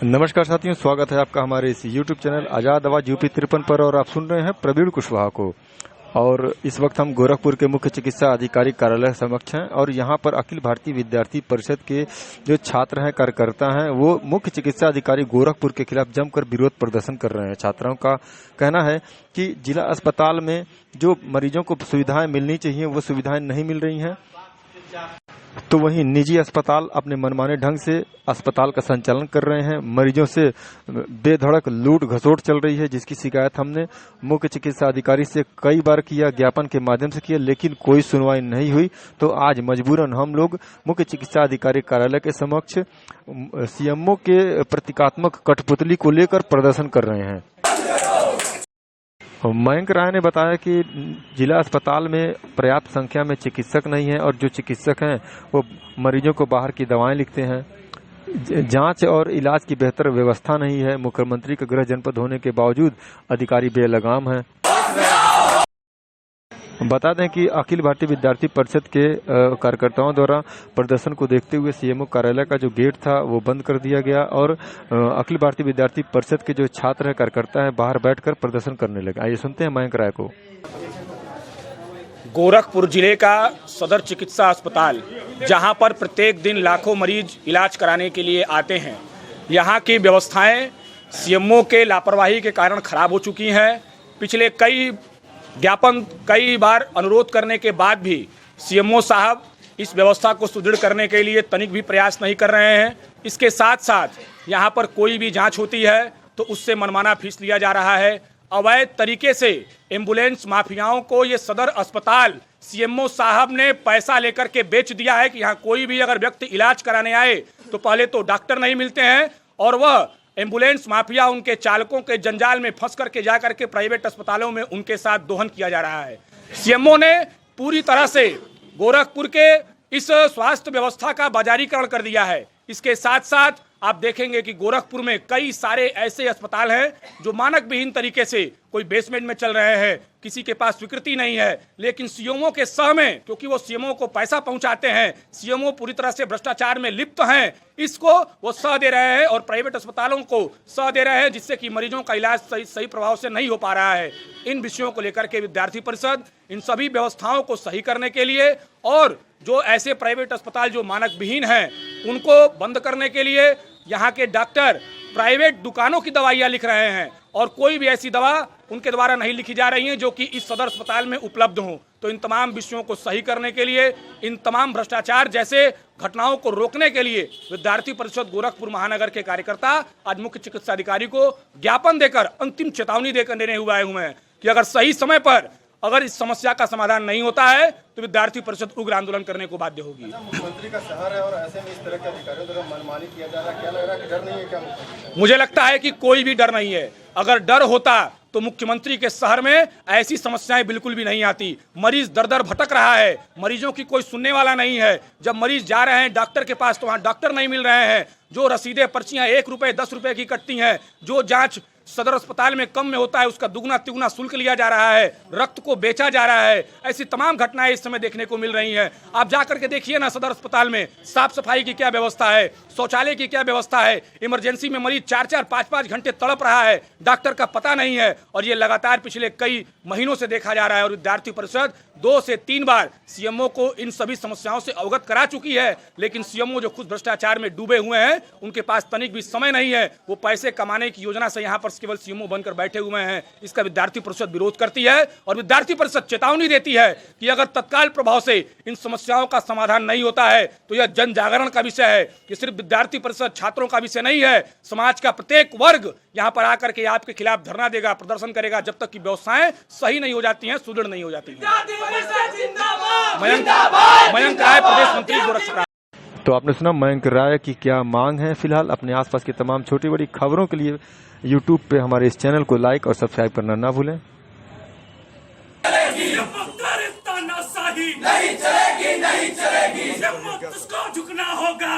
नमस्कार साथियों, स्वागत है आपका हमारे इस YouTube चैनल आज़ाद आवाज़ यूपी 53 पर। और आप सुन रहे हैं प्रवीण कुशवाहा को। और इस वक्त हम गोरखपुर के मुख्य चिकित्सा अधिकारी कार्यालय समक्ष हैं और यहाँ पर अखिल भारतीय विद्यार्थी परिषद के जो छात्र हैं, कार्यकर्ता हैं, वो मुख्य चिकित्सा अधिकारी गोरखपुर के खिलाफ जमकर विरोध प्रदर्शन कर रहे हैं। छात्रों का कहना है कि जिला अस्पताल में जो मरीजों को सुविधाएं मिलनी चाहिए वो सुविधाएं नहीं मिल रही हैं, तो वहीं निजी अस्पताल अपने मनमाने ढंग से अस्पताल का संचालन कर रहे हैं। मरीजों से बेधड़क लूट घसोट चल रही है, जिसकी शिकायत हमने मुख्य चिकित्सा अधिकारी से कई बार किया, ज्ञापन के माध्यम से किया, लेकिन कोई सुनवाई नहीं हुई। तो आज मजबूरन हम लोग मुख्य चिकित्सा अधिकारी कार्यालय के समक्ष सीएमओ के प्रतीकात्मक कठपुतली को लेकर प्रदर्शन कर रहे हैं। मयंक राय ने बताया कि जिला अस्पताल में पर्याप्त संख्या में चिकित्सक नहीं है और जो चिकित्सक हैं वो मरीजों को बाहर की दवाएं लिखते हैं। जांच और इलाज की बेहतर व्यवस्था नहीं है। मुख्यमंत्री का गृह जनपद होने के बावजूद अधिकारी बेलगाम हैं। बता दें कि अखिल भारतीय विद्यार्थी परिषद के कार्यकर्ताओं द्वारा प्रदर्शन को देखते हुए सीएमओ कार्यालय का जो गेट था वो बंद कर दिया गया और अखिल भारतीय विद्यार्थी परिषद के जो छात्र है, कार्यकर्ता है, बाहर बैठकर प्रदर्शन करने लगे। आइए सुनते हैं मयंक राय को। गोरखपुर जिले का सदर चिकित्सा अस्पताल, जहां पर प्रत्येक दिन लाखों मरीज इलाज कराने के लिए आते हैं, यहां की व्यवस्थाएं सीएमओ के लापरवाही के कारण खराब हो चुकी हैं। पिछले कई ज्ञापन, कई बार अनुरोध करने के बाद भी सीएमओ साहब इस व्यवस्था को सुदृढ़ करने के लिए तनिक भी प्रयास नहीं कर रहे हैं। इसके साथ साथ यहाँ पर कोई भी जांच होती है तो उससे मनमाना फीस लिया जा रहा है। अवैध तरीके से एम्बुलेंस माफियाओं को ये सदर अस्पताल सीएमओ साहब ने पैसा लेकर के बेच दिया है कि यहाँ कोई भी अगर व्यक्ति इलाज कराने आए तो पहले तो डॉक्टर नहीं मिलते हैं और वह एम्बुलेंस माफिया उनके चालकों के जंजाल में फंस करके जा करके प्राइवेट अस्पतालों में उनके साथ दोहन किया जा रहा है। सीएमओ ने पूरी तरह से गोरखपुर के इस स्वास्थ्य व्यवस्था का बाजारीकरण कर दिया है। इसके साथ साथ आप देखेंगे कि गोरखपुर में कई सारे ऐसे अस्पताल हैं जो मानक विहीन तरीके से कोई बेसमेंट में चल रहे हैं, किसी के पास स्वीकृति नहीं है, लेकिन सीएमओ के सह में, क्योंकि वो सीएमओ को पैसा पहुंचाते हैं, सीएमओ पूरी तरह से भ्रष्टाचार में लिप्त हैं, इसको वो सह दे रहे हैं और प्राइवेट अस्पतालों को सह दे रहे हैं, जिससे कि मरीजों का इलाज सही प्रभाव से नहीं हो पा रहा है। इन विषयों को लेकर के विद्यार्थी परिषद इन सभी व्यवस्थाओं को सही करने के लिए और जो ऐसे प्राइवेट अस्पताल जो मानक विहीन हैं उनको बंद करने के लिए यहाँ के डॉक्टर प्राइवेट दुकानों की दवाइयाँ लिख रहे हैं और कोई भी ऐसी दवा उनके द्वारा नहीं लिखी जा रही है जो कि इस सदर अस्पताल में उपलब्ध हो। तो इन तमाम विषयों को सही करने के लिए, इन तमाम भ्रष्टाचार जैसे घटनाओं को रोकने के लिए विद्यार्थी परिषद गोरखपुर महानगर के कार्यकर्ता आज मुख्य चिकित्सा अधिकारी को ज्ञापन देकर अंतिम चेतावनी देकर देने हुए आए हुए हैं कि अगर सही समय पर अगर इस समस्या का समाधान नहीं होता है तो विद्यार्थी परिषद उग्र आंदोलन करने को बाध्य होगी। मुख्यमंत्री का शहर है और ऐसे में इस तरह के अधिकारियों द्वारा मनमानी किया जा रहा है, क्या लग रहा है कि डर नहीं है क्या? मुझे लगता है कि कोई भी डर नहीं है। अगर डर होता तो मुख्यमंत्री के शहर में ऐसी समस्याएं बिल्कुल भी नहीं आती। मरीज दर दर भटक रहा है, मरीजों की कोई सुनने वाला नहीं है। जब मरीज जा रहे हैं डॉक्टर के पास तो वहाँ डॉक्टर नहीं मिल रहे हैं। जो रसीदें, पर्चियां 1 रुपए 10 रुपए की कटती हैं, जो जांच सदर अस्पताल में कम में होता है उसका दुगना तिगुना शुल्क लिया जा रहा है, रक्त को बेचा जा रहा है। ऐसी तमाम घटनाएं इस समय देखने को मिल रही हैं। आप जाकर के देखिए ना सदर अस्पताल में साफ सफाई की क्या व्यवस्था है, शौचालय की क्या व्यवस्था है। इमरजेंसी में मरीज 4-4, 5-5 घंटे तड़प रहा है, डॉक्टर का पता नहीं है और ये लगातार पिछले कई महीनों से देखा जा रहा है। और विद्यार्थी परिषद 2 से 3 बार सीएमओ को इन सभी समस्याओं से अवगत करा चुकी है, लेकिन सीएमओ जो खुद भ्रष्टाचार में डूबे हुए हैं उनके पास तनिक भी समय नहीं है। वो पैसे कमाने की योजना से यहाँ पर केवल सीएमओ बनकर बैठे हुए हैं। इसका विद्यार्थी परिषद विरोध करती है और विद्यार्थी परिषद चेतावनी देती है कि अगर तत्काल प्रभाव से इन समस्याओं का समाधान नहीं होता है तो यह जन जागरण का विषय है। कि सिर्फ विद्यार्थी परिषद छात्रों का विषय नहीं है, समाज का प्रत्येक वर्ग यहाँ पर आकर के आपके खिलाफ धरना देगा, प्रदर्शन करेगा, जब तक की व्यवस्थाएं सही नहीं हो जाती हैं, सुदृढ़ नहीं हो जाती हैं। मयंक राय, प्रदेश मंत्री गोरखपुर। तो आपने सुना मयंक राय की क्या मांग है। फिलहाल अपने आसपास की तमाम छोटी बड़ी खबरों के लिए YouTube पे हमारे इस चैनल को लाइक और सब्सक्राइब करना ना भूलें। नहीं चलेगी, झुकना होगा।